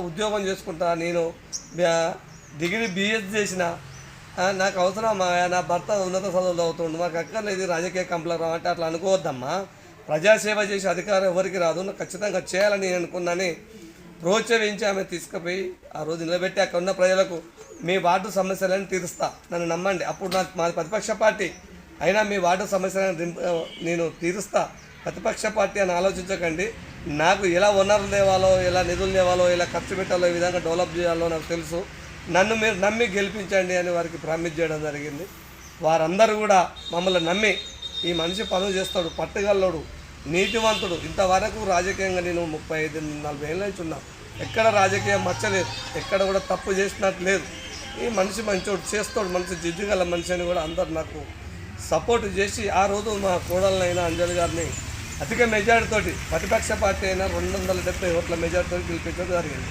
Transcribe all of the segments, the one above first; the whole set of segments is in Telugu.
ఉద్యోగం చేసుకుంటా, నేను డిగ్రీ BS చేసిన, నాకు అవసరమా, నా భర్త ఉన్నత చదువులు చదువుతుండు, మాకు అక్కర్లేదు రాజకీయ కంప్లైంట్ అంటే అట్లా అనుకోవద్దమ్మా. ప్రజాసేవ చేసే అధికారం ఎవరికి రాదు, నాకు ఖచ్చితంగా చేయాలని నేను అనుకున్నాని ప్రోత్సహించి ఆమె తీసుకుపోయి ఆ రోజు నిలబెట్టి అక్కడ ఉన్న ప్రజలకు మీ వార్డు సమస్యలను తీరుస్తా, నన్ను నమ్మండి. అప్పుడు నాకు మా ప్రతిపక్ష పార్టీ అయినా మీ వార్డు సమస్యలను నేను తీరుస్తా, ప్రతిపక్ష పార్టీ అని ఆలోచించకండి. నాకు ఎలా వనరులు తేవాలో, ఎలా నిధులు తేవాలో, ఎలా ఖర్చు పెట్టాలో, ఈ విధంగా డెవలప్ చేయాలో నాకు తెలుసు, నన్ను మీరు నమ్మి గెలిపించండి అని వారికి ప్రామిస్ చేయడం జరిగింది. వారందరూ కూడా మమ్మల్ని నమ్మి ఈ మనిషి పనులు చేస్తాడు, పట్టుగల్లోడు, నీతివంతుడు. ఇంతవరకు రాజకీయంగా నేను 35-40 ఏళ్ళ నుంచి ఉన్నా, ఎక్కడ రాజకీయం మచ్చలేదు, ఎక్కడ కూడా తప్పు చేసినట్టు లేదు. ఈ మనిషి మంచోడు, చేస్తాడు, మంచి జిడ్డుగల మనిషి అని కూడా అందరు నాకు సపోర్ట్ చేసి ఆ రోజు మా కోడలైన అంజలి గారిని అధిక మెజార్టీతోటి, ప్రతిపక్ష పార్టీ అయినా 270 ఓట్ల మెజార్టీతో గెలిపించడం జరిగింది.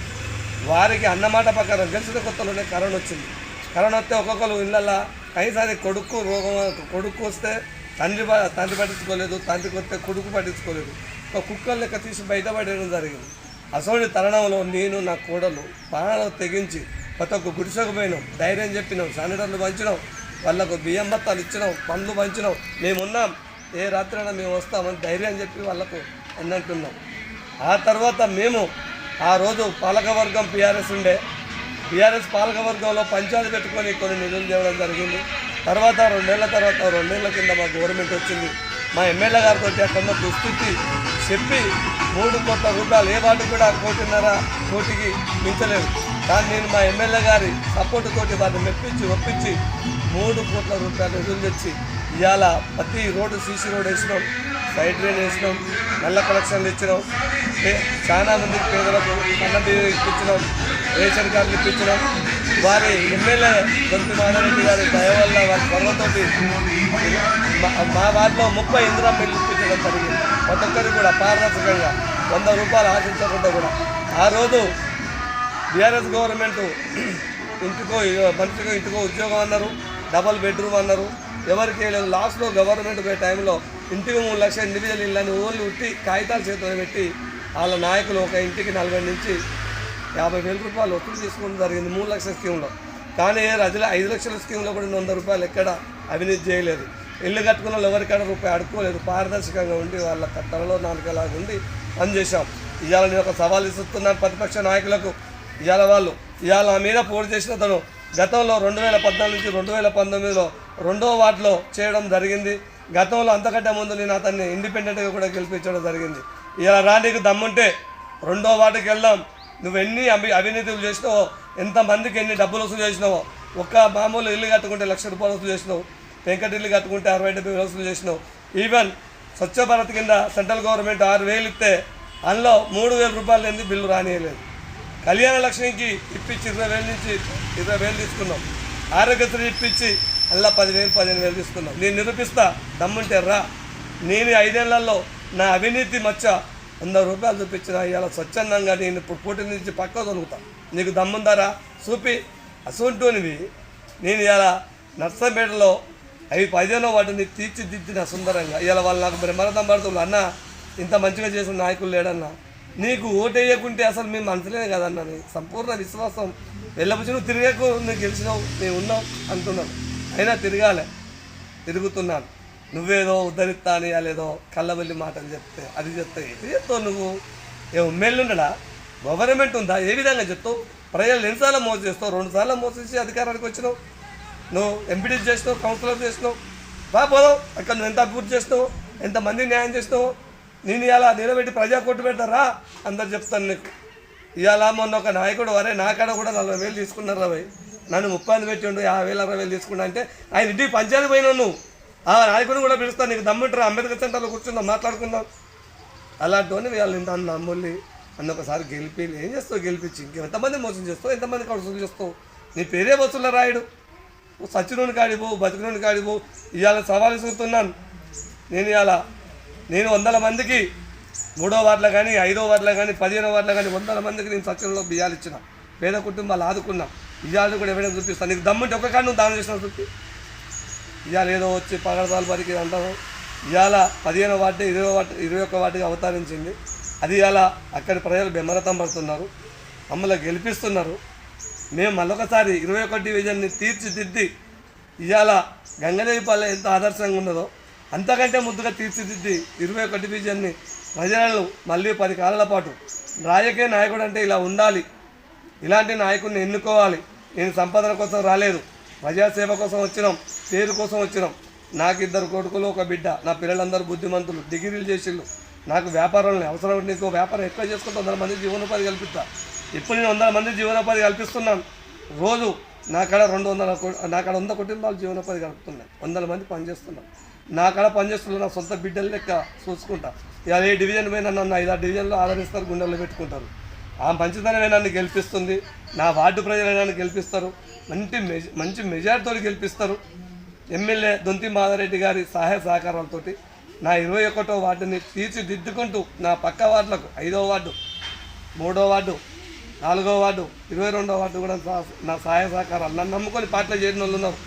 వారికి అన్నమాట ప్రకారం గెలిచిన కొత్తలోనే కరోనా వచ్చింది. కరోనా వస్తే ఒక్కొక్కరు ఇళ్ళల్లో కనీసారి కొడుకు వస్తే తండ్రి పట్టించుకోలేదు, తండ్రికి వస్తే కొడుకు పట్టించుకోలేదు, ఒక కుక్కలు లెక్క తీసి బయటపడేయడం జరిగింది. అసలు తరుణంలో నేను నా కోడలు ప్రాణాలు తెగించి ప్రతి ఒక్క గుడిసెకు పోయినాం, ధైర్యం చెప్పినాం, శానిటర్లు పంచినాం, వాళ్ళకు బియ్యం బత్తాలు ఇచ్చినాం, పండ్లు పంచినాం, మేమున్నాం, ఏ రాత్రైనా మేము వస్తామని ధైర్యం చెప్పి వాళ్ళకు అన్నట్టున్నాం. ఆ తర్వాత మేము ఆ రోజు పాలకవర్గం PRS ఉండే, PRS పాలకవర్గంలో పంచాయతీ పెట్టుకొని కొన్ని నిధులు చేయడం జరిగింది. తర్వాత 2 ఏళ్ల కింద మా గవర్నమెంట్ వచ్చింది. మా ఎమ్మెల్యే గారితో అక్కడ దుస్థితి చెప్పి 3 కోట్ల రూపాయలు, ఏ వాటి కూడా 1.5 కోటికి మించలేదు. కానీ నేను మా ఎమ్మెల్యే గారి సపోర్టు తోటి వారిని ఒప్పించి 3 కోట్ల రూపాయలు నిధులు తెచ్చి ఇవాళ ప్రతి రోడ్డు CC రోడ్ వేసినాం, సైడ్ డ్రైన్ వేసినాం, నల్ల కలెక్షన్లు ఇచ్చినాం, చాలా మందికి పేదలకు అన్నం ఇప్పించినాం, రేషన్ కార్డులు ఇప్పించినాం. వారి ఎమ్మెల్యే దొంతి మాధవరెడ్డి గారి దయ వల్ల వారి చొరవతోటి మా వారిలో 30 ఇందిరా మిల్లు ఇప్పించడం జరిగింది. ప్రతి ఒక్కరికి కూడా పారదర్శకంగా 100 రూపాయలు ఆశించకుండా కూడా. ఆ రోజు BRS గవర్నమెంట్ ఇంటికో ఉద్యోగం అన్నారు, డబల్ బెడ్రూమ్ అన్నారు, ఎవరికి లేదు. లాస్ట్లో గవర్నమెంట్ పోయే టైంలో ఇంటికి 3 లక్షల ఇండివిజువల్ ఇళ్ళని ఓన్లీ ఉట్టి కాగితాలు చేతులు పెట్టి వాళ్ళ నాయకులు ఒక ఇంటికి 40 నుంచి 50,000 రూపాయలు ఒత్తిడి తీసుకోవడం జరిగింది 3 లక్షల స్కీమ్లో. కానీ 5 లక్షల స్కీమ్లో కూడా 100 రూపాయలు ఎక్కడ అవినీతి చేయలేదు. ఇల్లు కట్టుకున్న వాళ్ళు ఎవరికైనా రూపాయి అడుక్కోలేదు, పారదర్శకంగా ఉండి వాళ్ళ కట్టలలో 4 లాగా ఉండి పనిచేశాం. ఇవాళ నేను ఒక సవాల్ ఇస్తున్నాను ప్రతిపక్ష నాయకులకు. ఇవాళ నా మీద పోటీ చేసిన తను గతంలో 2014 నుంచి 2019లో 2వ వార్డులో చేయడం జరిగింది. గతంలో అంతకంటే ముందు నేను అతన్ని ఇండిపెండెంట్గా కూడా గెలిపించడం జరిగింది. ఇలా రానికి దమ్ముంటే 2వ వార్డుకి వెళ్దాం. నువ్వు ఎన్ని అవినీతులు చేసినావో, ఎంతమందికి ఎన్ని డబ్బులు వసూలు చేసినావో, ఒక్క మామూలు ఇల్లు కట్టుకుంటే 1,00,000 రూపాయలు వసూలు చేసినావు, పెంకటి ఇల్లు కట్టుకుంటే 60,000 వసూలు చేసినావు. ఈవెన్ స్వచ్ఛ భారత్ కింద సెంట్రల్ గవర్నమెంట్ 6,000 ఇస్తే అందులో 3,000 రూపాయలు ఏంది బిల్లు రానియలేదు. కళ్యాణ లక్ష్మికి ఇప్పించి 20,000 నుంచి 20,000 తీసుకున్నాం. ఆరోగ్యశ్రీ ఇప్పించి అందులో 10,000 15,000 తీసుకున్నాం. నేను నిరూపిస్తా, దమ్ముంటే రా. నేను 5 ఏళ్లలో నా అవినీతి మచ్చ 100 రూపాయలు చూపించిన ఇవాళ స్వచ్ఛందంగా నేను ఇప్పుడు పోటీ నుంచి పక్క దొరుకుతా. నీకు దమ్ముందారా చూపి అసొంటోనివి. నేను ఇవాళ నర్సంపేటలో 15వ వాటిని తీర్చిదిద్దిన సుందరంగా. ఇవాళ వాళ్ళు నాకు బ్రహ్మరథం పడుతున్నారు, అన్న ఇంత మంచిగా చేసిన నాయకులు లేడన్నా, నీకు ఓటు వేయకుంటే అసలు మేము మనసులే కదన్నా, నీ సంపూర్ణ విశ్వాసం వెళ్ళబుచ్చి నువ్వు తిరిగేకు, నువ్వు గెలిచినావు, మేము ఉన్నావు అంటున్నావు. అయినా తిరుగుతున్నాను. నువ్వేదో ఉద్ధరిస్తా అని లేదో కళ్ళబెల్లి మాటలు చెప్తే అది చెప్తే ఎటు చెప్తావు నువ్వు? ఏ ఉమ్మేళ్ళుండడా? గవర్నమెంట్ ఉందా? ఏ విధంగా చెప్తావు? ప్రజలు ఎన్నిసార్లు మోసం చేస్తావు? 2 సార్లు మోసేసి అధికారానికి వచ్చినావు. నువ్వు ఎంపీడీ చేసినావు, కౌన్సిలర్ చేసినావు, పోదాం అక్కడ నువ్వు ఎంత అభివృద్ధి చేసినావు, ఎంతమంది న్యాయం చేసినావు. నేను ఇలా నిలబెట్టి ప్రజా కొట్టు పెడతారా అందరు చెప్తాను నీకు. ఇవాళ మొన్న ఒక నాయకుడు వరే నా కాడ కూడా 40,000 తీసుకున్నారు రాబోయ్, నన్ను 30 పెట్టిండు, 50,000 60,000 తీసుకున్నా అంటే ఆయన ఇంటికి పంచాయతీ పోయినావు నువ్వు. ఆ నాయకుడిని కూడా పిలుస్తాను, నీకు దమ్ముంటారా? అంబేద్కర్ సెంటర్లో కూర్చుందాం, మాట్లాడుకుందాం. అలాంటివన్నీ వాళ్ళు ఇంత నమ్ముల్ని అన్న ఒకసారి గెలిపి ఏం చేస్తావు? గెలిపించి ఇంకెంతమంది మోసం చేస్తావు, ఎంతమంది వసూలు చేస్తావు? నీ పేరే వసూళ్ళ రాయుడు. సచ్చినోని కాడిపో, బతికినోని కాడిపో. ఇవాళ సవాలు చూస్తున్నాను నేను 100 మందికి 3వ వార్డులో కానీ 5వ వార్డులో కానీ 15వ వార్డులో కానీ 100 మందికి నేను సచివంలో బియ్యాలు ఇచ్చిన, పేద కుటుంబాలు ఆదుకున్నా. ఇవాళ కూడా ఎవరైనా చూపిస్తాను. నీకు దమ్ముంటే ఒక కాడ నువ్వు దానం చేసిన చూపి. ఇవాళ ఏదో వచ్చి పగడతాలు పరికి అంటావు. ఇవాళ 15వ వార్డు 21వ వార్డుగా అవతరించింది. అది ఇవాళ అక్కడి ప్రజలు బెమ్మరతం పడుతున్నారు. మమ్మల్ని గెలిపిస్తున్నారు. మేము మళ్ళొకసారి 21 డివిజన్ని తీర్చిదిద్ది ఇవాళ గంగదేవిపల్లె ఎంత ఆదర్శంగా ఉన్నదో అంతకంటే ముద్దుగా తీర్చిదిద్ది 21 డివిజన్ని ప్రజలను మళ్ళీ 10 కాలాల పాటు రాజకీయ నాయకుడు అంటే ఇలా ఉండాలి, ఇలాంటి నాయకుడిని ఎన్నుకోవాలి. నేను సంపాదన కోసం రాలేదు, ప్రజాసేవ కోసం వచ్చినాం, పేరు కోసం వచ్చినాం. నాకు 2 కొడుకులు 1 బిడ్డ. నా పిల్లలందరూ బుద్ధిమంతులు, డిగ్రీలు చేసిళ్ళు. నాకు వ్యాపారంలో అవసరం, నీకు వ్యాపారం ఎక్కువ చేసుకుంటే 100 మంది జీవనోపాధి కల్పిస్తా. ఇప్పుడు నేను 100 మంది జీవనోపాధి కల్పిస్తున్నాను. రోజు నా కాడ 100 కుటుంబాలు జీవనోపాధి కలుపుతున్నాయి. 100 మంది పనిచేస్తున్నాం. నా కాడ పనిచేస్తున్న నా సొంత బిడ్డల లెక్క చూసుకుంటా. ఇవాళ ఏ డివిజన్ పోయినా నన్ను 5-6 డివిజన్లో ఆదరిస్తారు, గుండెల్లో పెట్టుకుంటారు. ఆ మంచితనమే నన్ను గెలిపిస్తుంది. నా వార్డు ప్రజలు నన్ను గెలిపిస్తారు, మంచి మెజార్టీతో గెలిపిస్తారు. ఎమ్మెల్యే దొంతి మాధవరెడ్డి గారి సహాయ సహకారాలతోటి నా 21వ వార్డుని తీర్చిదిద్దుకుంటూ నా పక్క వార్డులకు 5వ వార్డు, 3వ వార్డు, 4వ వార్డు, 22వ వార్డు కూడా నా సహాయ సహకారాలు నన్ను నమ్ముకొని పార్టీలో చేరిన వాళ్ళు ఉన్నారు.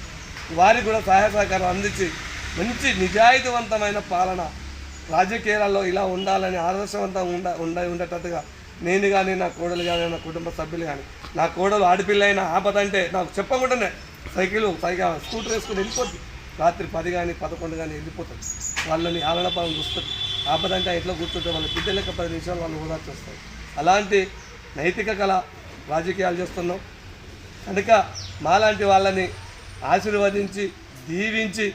వారికి కూడా సహాయ సహకారం అందించి మంచి నిజాయితీవంతమైన పాలన రాజకీయాలలో ఇలా ఉండాలని ఆదర్శవంతంగా ఉండేటట్టుగా నేను కానీ, నా కోడలు కానీ, నా కుటుంబ సభ్యులు కానీ, నా కోడలు ఆడపిల్ల అయినా ఆపదంటే నాకు చెప్పకుండానే సైకిల్ స్కూటర్ వేసుకుని వెళ్ళిపోతుంది. రాత్రి 10 కానీ 11 కానీ వెళ్ళిపోతుంది. వాళ్ళని ఆలనపాలను చూస్తుంది. ఆపదంటే ఇంట్లో కూర్చుంటే వాళ్ళ బిడ్డలకి 10 నిమిషాలు వాళ్ళు ఓదార్చి వస్తారు. అలాంటి నైతిక కళ రాజకీయాలు చేస్తున్నాం కనుక మాలాంటి వాళ్ళని ఆశీర్వదించి దీవించి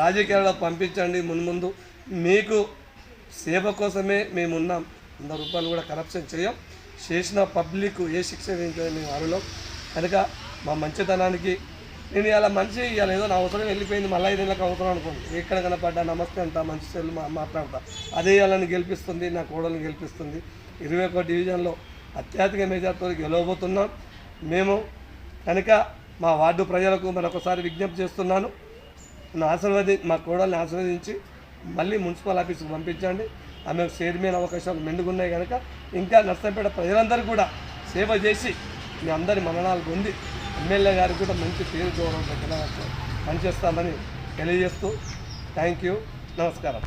రాజకీయాల్లో పంపించండి. మున్ముందు మీకు సేవ కోసమే మేము ఉన్నాం. 100 రూపాయలు కూడా కరప్షన్ చేయం. చేసిన పబ్లిక్ ఏ శిక్ష వేయించడం మేము అరులో కనుక మా మంచితనానికి నేను ఇలా మనిషి ఇవాళ ఏదో నా అవసరం వెళ్ళిపోయింది, మళ్ళీ 5 ఏళ్ళకి అవసరం అనుకోండి, ఎక్కడ కనపడ్డా నమస్తే అంట, మంచి చెల్లు మాట్లాడతా. అదే వాళ్ళని గెలిపిస్తుంది, నా కోడలను గెలిపిస్తుంది. 21 డివిజన్లో అత్యధిక మెజార్టీతో గెలవబోతున్నాం మేము కనుక మా వార్డు ప్రజలకు మరొకసారి విజ్ఞప్తి చేస్తున్నాను. మా కోడల్ని ఆశీర్వదించి మళ్ళీ మున్సిపల్ ఆఫీస్కి పంపించండి. ఆమెకు చైర్మన్ అవకాశాలు మెండుగున్నాయి కనుక ఇంకా నర్సంపేట ప్రజలందరూ కూడా సేవ చేసి మీ అందరి మరణాలు పొంది ఎమ్మెల్యే గారికి కూడా మంచి పేరు గౌరవం దగ్గర పనిచేస్తామని తెలియజేస్తూ థ్యాంక్ యూ, నమస్కారం.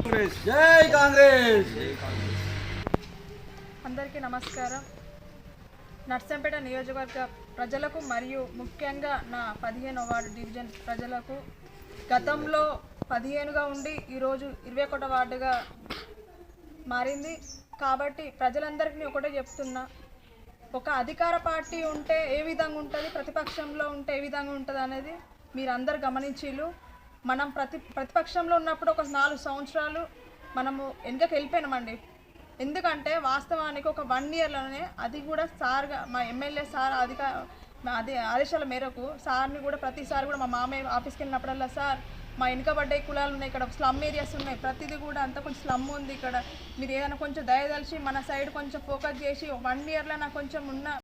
జై కాంగ్రెస్. అందరికీ నమస్కారం. నర్సంపేట నియోజకవర్గ ప్రజలకు మరియు ముఖ్యంగా నా 15వ వార్డు డివిజన్ ప్రజలకు గతంలో 15గా ఉండి ఈరోజు 21వ వార్డుగా మారింది కాబట్టి ప్రజలందరికీ ఒకటే చెప్తున్నా, ఒక అధికార పార్టీ ఉంటే ఏ విధంగా ఉంటుంది, ప్రతిపక్షంలో ఉంటే ఏ విధంగా ఉంటుంది అనేది మీరందరూ గమనించిళ్ళు. మనం ప్రతిపక్షంలో ఉన్నప్పుడు ఒక 4 సంవత్సరాలు మనము వెనుకకి వెళ్ళిపోయినామండి. ఎందుకంటే వాస్తవానికి ఒక 1 ఇయర్లోనే అది కూడా సార్గా మా ఎమ్మెల్యే సార్ అదే ఆదేశాల మేరకు సార్ని కూడా ప్రతిసారి కూడా మా మామయ్య ఆఫీస్కి వెళ్ళినప్పుడల్లా సార్ మా వెనుకబడ్డ కులాలు ఉన్నాయి, ఇక్కడ స్లమ్ ఏరియాస్ ఉన్నాయి, ప్రతిదీ కూడా అంతా కొంచెం స్లమ్ ఉంది, ఇక్కడ మీరు ఏదైనా కొంచెం దయదలిచి మన సైడ్ కొంచెం ఫోకస్ చేసి 1 ఇయర్లో నాకు కొంచెం ఉన్న